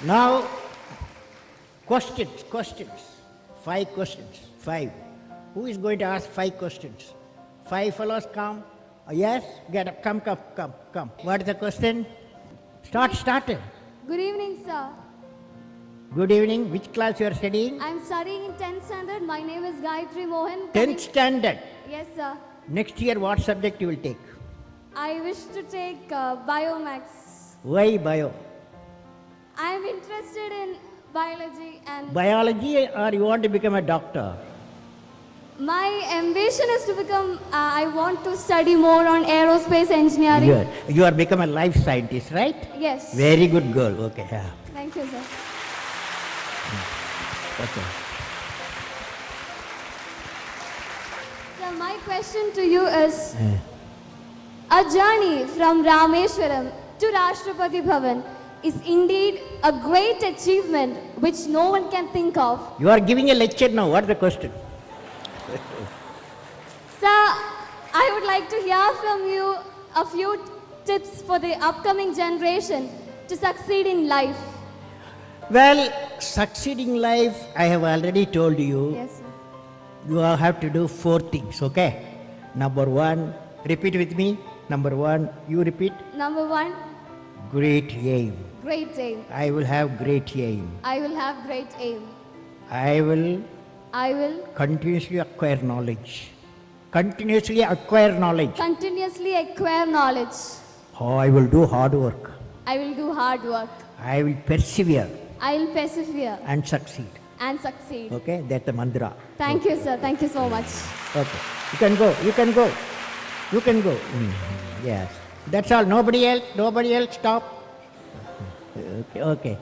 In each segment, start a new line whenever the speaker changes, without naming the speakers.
Now, questions. 5 questions. 5. Who is going to ask 5 questions? 5 fellows come. Yes? Get up. Come. What is the question? Start.
Good evening, sir.
Good evening. Which class you are studying?
I'm studying in 10th standard. My name is Gayatri Mohan.
10th standard.
Yes, sir.
Next year, what subject you will take?
I wish to take Biomax.
Why bio?
I'm interested in biology and
Biology, or you want to become a doctor?
my ambition is to become, I want to study more on aerospace engineering.
Good. You are become a life scientist, right?
Yes.
Very good girl. Okay. Yeah.
Thank you, sir.
Okay.
So my question to you is, a journey from Rameshwaram to Rashtrapati Bhavan is indeed a great achievement which no one can think of.
You are giving a lecture now. What is the question?
Sir, I would like to hear from you a few tips for the upcoming generation to succeed in life.
Well, succeeding life, I have already told you.
Yes, sir.
You have to do 4 things, okay? Number 1, repeat with me. Number 1, you repeat.
Number 1,
Great aim.
great aim.
I will have great aim.
I will have great aim.
I will
I will
continuously acquire knowledge. Continuously acquire knowledge.
continuously acquire knowledge.
Oh, I will do hard work.
I will do hard work.
I will persevere
I will persevere
and succeed.
and succeed.
Okay, that's the mantra.
Thank you, sir. Thank you so much.
Okay, you can go. Yes, that's all. Nobody else. Stop. Okay.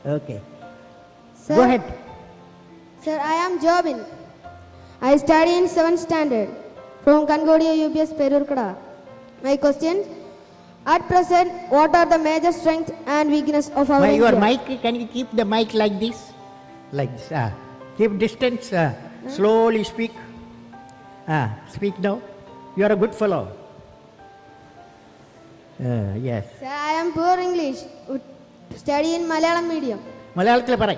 Sir,
Go ahead.
Sir, I am Jobin. I study in 7th standard from Kangodia UPS Perurkada. My question: at present, what are the major strengths and weakness of our
Your
India?
mic, can you keep the mic like this? Like this. Keep distance. Slowly speak. Speak now. You are a good fellow. Yes.
Sir, I am poor English. Study in Malayalam medium.
മലയാളത്തിൽ പറ.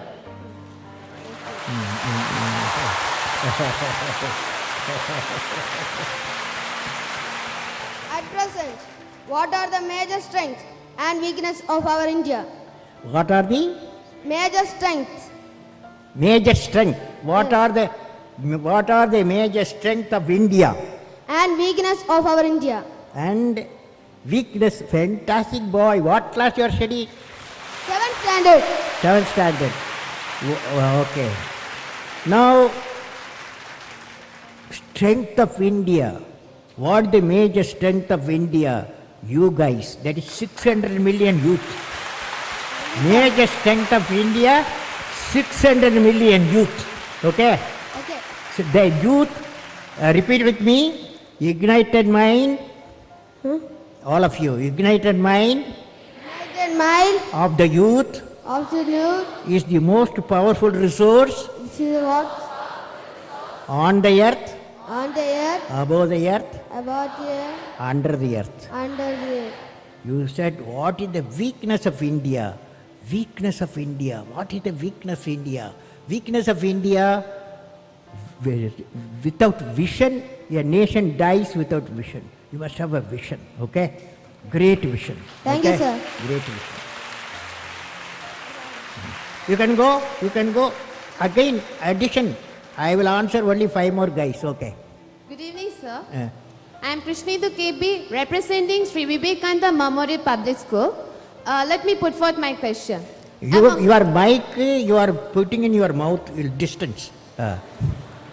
At present, what are the major strengths and weakness of our India?
What are the
Major strengths
major strength? What are the major strength of India?
and weakness of our India.
And weakness. Fantastic boy. What class you are studying?
7th standard.
7th standard. Okay. Now, strength of India. What the major strength of India? You guys. That is 600 million youth. Major strength of India, 600 million youth. Okay?
Okay.
So the youth, repeat with me. Ignited mind. All of you. Ignited mind
United mind
of the youth
of the youth.
is the most powerful resource
This is what
on the earth,
on the earth,
above the earth,
about the earth,
under the earth.
under the earth.
You said, what is the weakness of India? Weakness of India. What is the weakness of India? Weakness of India, without vision, a nation dies without vision. You must have a vision, okay? Great vision.
Thank you,
okay?
sir.
Great vision. You can go. Again, addition. I will answer only 5 more guys, okay?
Good evening, sir.
Uh,
I am Krishnendu KB, representing Sri Vivekananda Memorial Public School. Let me put forth my question.
your mic, you are putting in your mouth distance.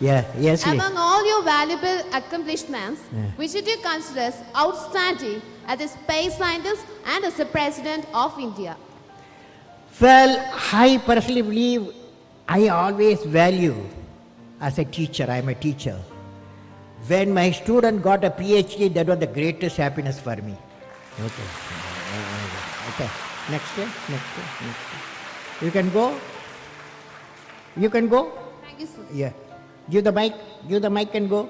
Yes.
Among all your valuable accomplishments, which do you consider as outstanding as a space scientist and as a president of India?
Well, I personally believe I always value as a teacher. I am a teacher. When my student got a PhD, that was the greatest happiness for me. Okay. Next year. You can go.
Thank you, sir.
Yeah. Give the mic and go.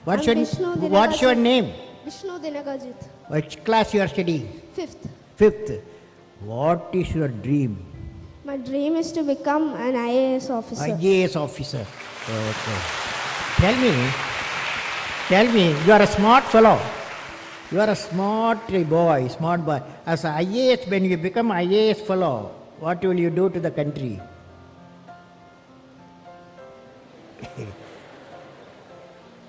What's
I'm
your
Vishnu
What's your
Dinakajit.
name?
Vishnu Dinakajit.
Which class you are studying?
5th.
5th. What is your dream?
My dream is to become an IAS officer.
IAS officer. Okay. Tell me, you are a smart fellow. You are a smart boy. As an IAS, when you become IAS fellow, what will you do to the country?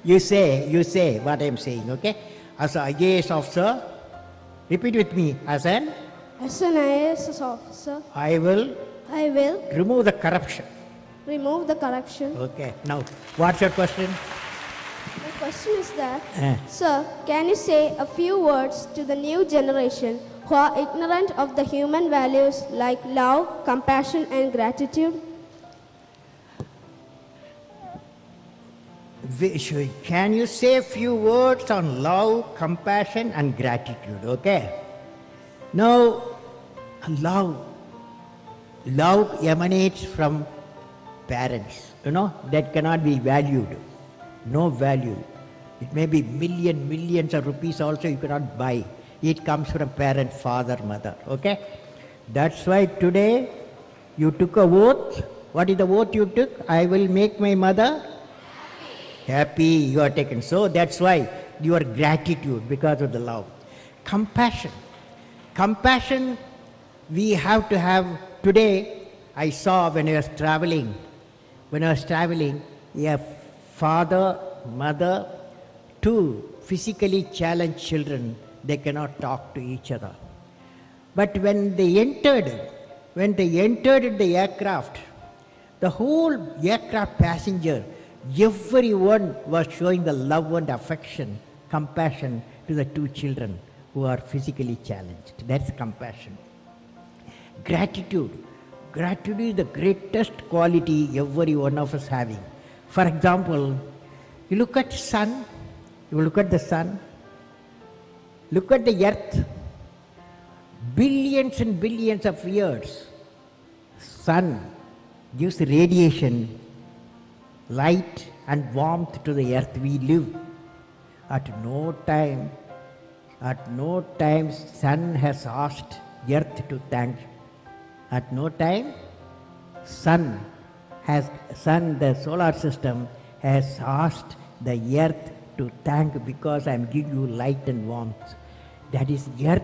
You say what I am saying, okay? As an IAS officer, repeat with me,
As an IAS officer,
I will remove the corruption.
remove the corruption.
Okay, now, what's your question?
My question is that,
Eh.
sir, can you say a few words to the new generation who are ignorant of the human values like love, compassion, and gratitude?
Can you say a few words on love, compassion, and gratitude? Okay. Now, love emanates from parents. That cannot be valued. No value. It may be millions of rupees also you cannot buy. It comes from parent, father, mother. Okay. That's why today you took a oath. What is the oath you took? I will make my mother happy. You are taken. So that's why your gratitude because of the love. Compassion we have to have. Today I saw when I was traveling, a father, mother, two physically challenged children, they cannot talk to each other. But when they entered the aircraft, the whole aircraft passenger, everyone was showing the love and affection, compassion to the two children who are physically challenged. That's compassion. Gratitude is the greatest quality every one of us having. For example, you look at the sun, look at the earth, billions and billions of years. Sun gives radiation, light and warmth to the earth we live. At no time sun has asked earth to thank. At no time the solar system has asked the earth to thank because I am giving you light and warmth. That is, earth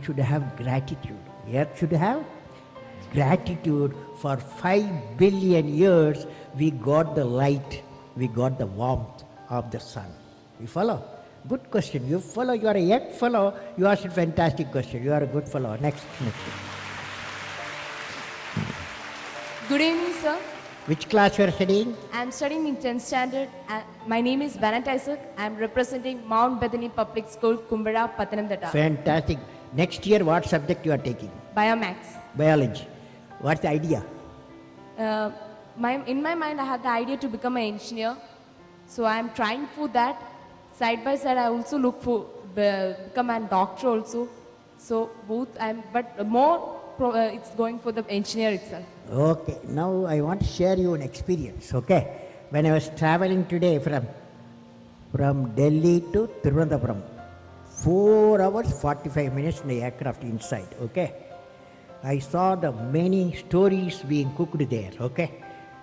should have gratitude. Earth should have gratitude. For 5 billion years we got the light, we got the warmth of the sun. You follow? Good question. You follow. You are a young fellow. You asked a fantastic question. You are a good fellow. Next.
Good evening, sir.
Which class you are studying?
I am studying in 10th standard. My name is Bennett Isaac. I am representing Mount Bethany Public School, Kumbara, Pathanamthitta.
Fantastic. Next year, what subject you are taking?
Biomax.
Biology. What's the idea?
In my mind, I had the idea to become an engineer. So I am trying for that. Side by side, I also look for become a doctor also. So both, it's going for the engineer itself.
Okay. Now I want to share you an experience. Okay. When I was traveling today from Delhi to Thiruvananthapuram, 4 hours 45 minutes in the aircraft inside. Okay. I saw the many stories being cooked there. Okay.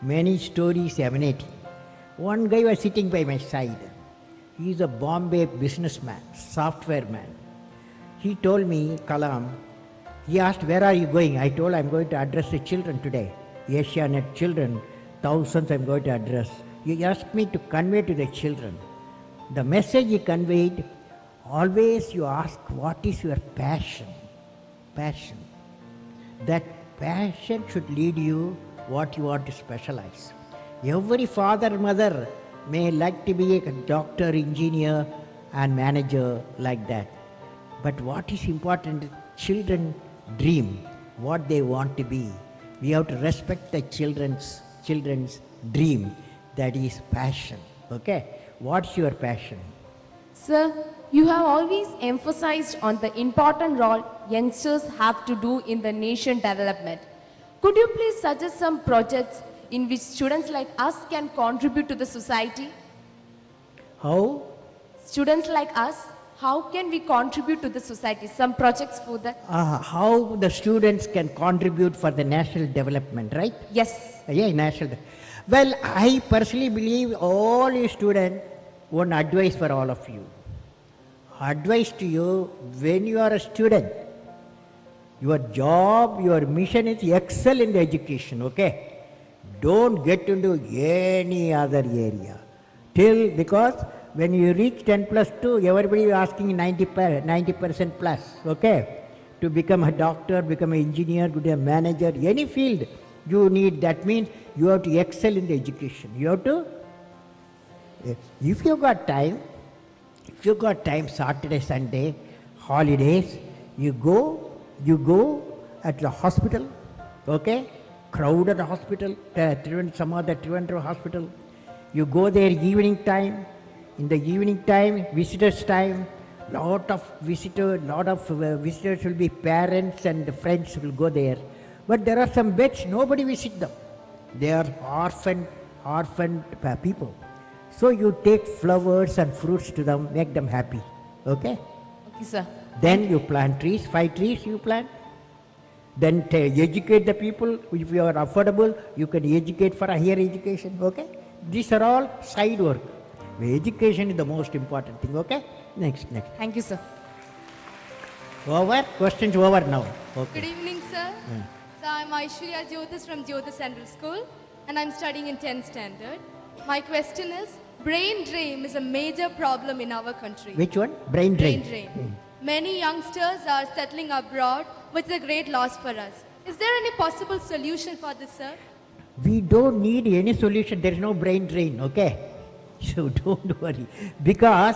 Many stories emanating. One guy was sitting by my side. He is a Bombay businessman, software man. He told me, Kalam, he asked, where are you going? I told, I'm going to address the children today. Asianet children, thousands I'm going to address. He asked me to convey to the children. The message he conveyed, always you ask, what is your passion? Passion. That passion should lead you what you want to specialize. Every father, mother may like to be a doctor, engineer and manager like that. But what is important, children dream what they want to be. We have to respect the children's dream. That is passion. Okay? What's your passion?
Sir, you have always emphasized on the important role youngsters have to do in the nation development. Could you please suggest some projects in which students like us can contribute to the society?
How?
Students like us, how can we contribute to the society? Some projects for that?
How the students can contribute for the national development, right?
Yes.
Yeah, national. Well, I personally believe all you students, one advice for all of you. Advice to you, when you are a student, your job, your mission is excel in the education, okay? Don't get into any other area. Because when you reach 10 plus 2, everybody is asking 90% plus, okay? To become a doctor, become an engineer, become a manager, any field you need. That means you have to excel in the education. You have to, if you got time, Saturday, Sunday, holidays, you go at the hospital, okay? Crowded hospital, some other Trivandrum hospital. You go there evening time. In the evening time, visitors time, lot of visitors will be parents and friends will go there. But there are some beds, nobody visit them. They are orphaned people. So you take flowers and fruits to them, make them happy. Okay?
Okay, sir.
Then you plant trees, 5 trees you plant. Then educate the people. If you are affordable, you can educate for a higher education. Okay? These are all side work. Education is the most important thing. Okay? Next.
Thank you, sir.
Over? Questions over now. Okay.
Good evening, sir. So I'm Aishwarya Jyotis from Jyotis Central School and I'm studying in 10th standard. My question is, brain drain is a major problem in our country.
Which one? Brain drain.
Brain drain. Many youngsters are settling abroad, which is a great loss for us. Is there any possible solution for this, sir?
We don't need any solution. There is no brain drain. Okay? So don't worry. Because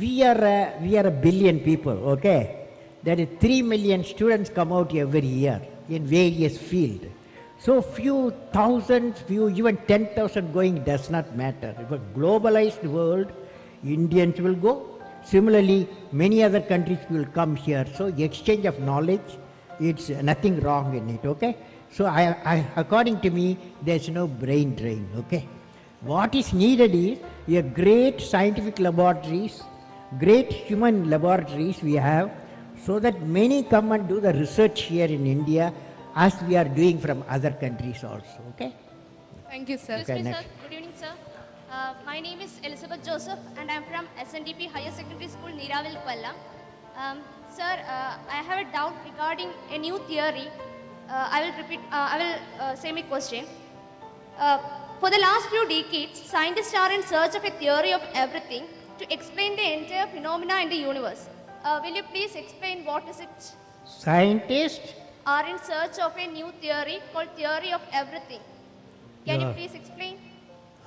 we are a billion people. Okay? There is 3 million students come out every year in various fields. So few thousands, even 10,000 going does not matter. If a globalized world, Indians will go. Similarly, many other countries will come here. So exchange of knowledge, it's nothing wrong in it, okay? So according to me, there's no brain drain, okay? What is needed is a great scientific laboratories, great human laboratories we have, so that many come and do the research here in India as we are doing from other countries also, okay?
Thank you, sir.
Okay,
Excuse me,
next.
sir. Good evening, sir. My name is Elizabeth Joseph and I am from SNDP Higher Secondary School, Neeravil, Palla. Sir, I have a doubt regarding a new theory. I will say my question. For the last few decades, scientists are in search of a theory of everything to explain the entire phenomena in the universe. Will you please explain what is it?
Scientists
Are in search of a new theory called theory of everything. Can you
Yeah.
please explain?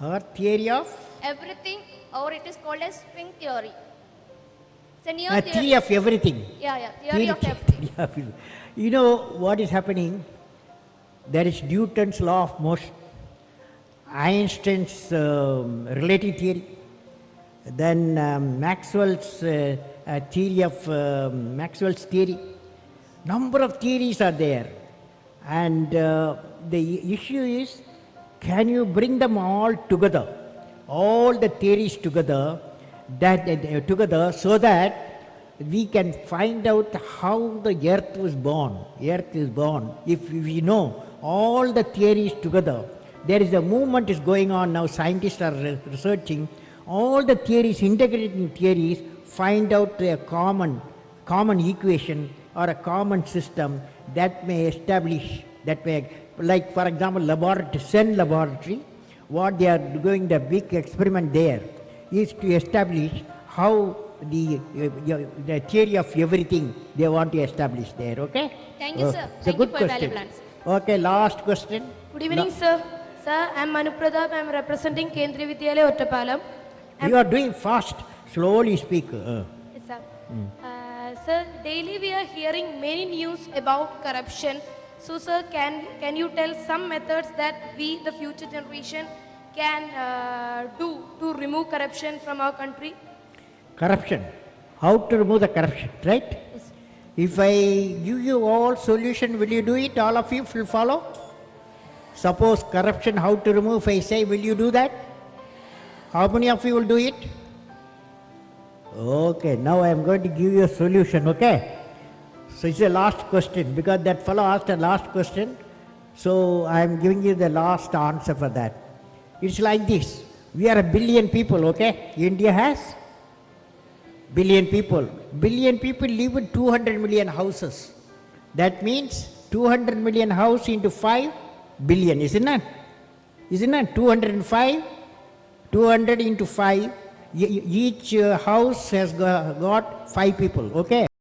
or theory of
Everything, or it is called as string theory. It's a new
theory of everything.
Yeah, theory of everything.
Theory of everything. You know what is happening? There is Newton's law of motion, Einstein's relative theory, then Maxwell's theory of Maxwell's theory. Number of theories are there, and the issue is, can you bring them all together, all the theories together, together, so that we can find out how the earth was born. Earth is born. If we know all the theories together, there is a movement is going on now. Scientists are researching all the theories, integrating theories, find out a common equation or a common system that may establish, that may, like for example, CERN laboratory, what they are doing, the big experiment there is to establish how the theory of everything they want to establish there, okay?
Thank you, sir.
It's a
Thank
good
you for your
question.
valuable answer.
Okay, last question.
Good evening, sir. Sir, I am Manu Pradap. I am representing Kendriya Vidyalaya, Ottapalam.
You are doing fast, slowly speak.
Yes, sir. Sir, daily we are hearing many news about corruption. So, sir, can you tell some methods that we, the future generation, can do to remove corruption from our country?
Corruption. How to remove the corruption, right?
Yes.
If I give you all solution, will you do it? All of you will follow? Suppose corruption, how to remove, if I say, will you do that? How many of you will do it? Okay, now I am going to give you a solution, okay? So it's the last question because that fellow asked a last question. So I am giving you the last answer for that. It's like this. We are a billion people, okay? India has billion people. Billion people live in 200 million houses. That means 200 million house into 5 billion, isn't it? Isn't it? 205, 200 into 5. Each house has got 5 people, okay?